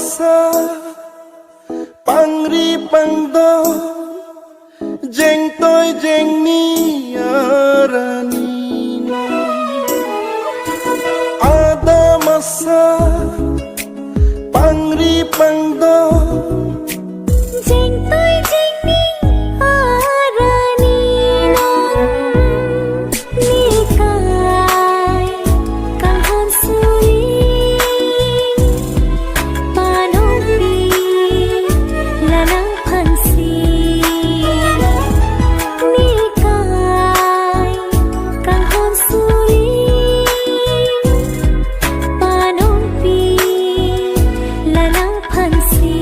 masa pangri pangdo jeng toy jeng ni arani ada masa pangri pangdo jeng toy jeng ni arani nikai kang hon suri panopi lanang pansi nikai kang hon suri panopi lanang pansi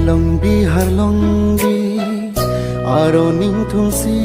Long bi har long bi aro ning thung si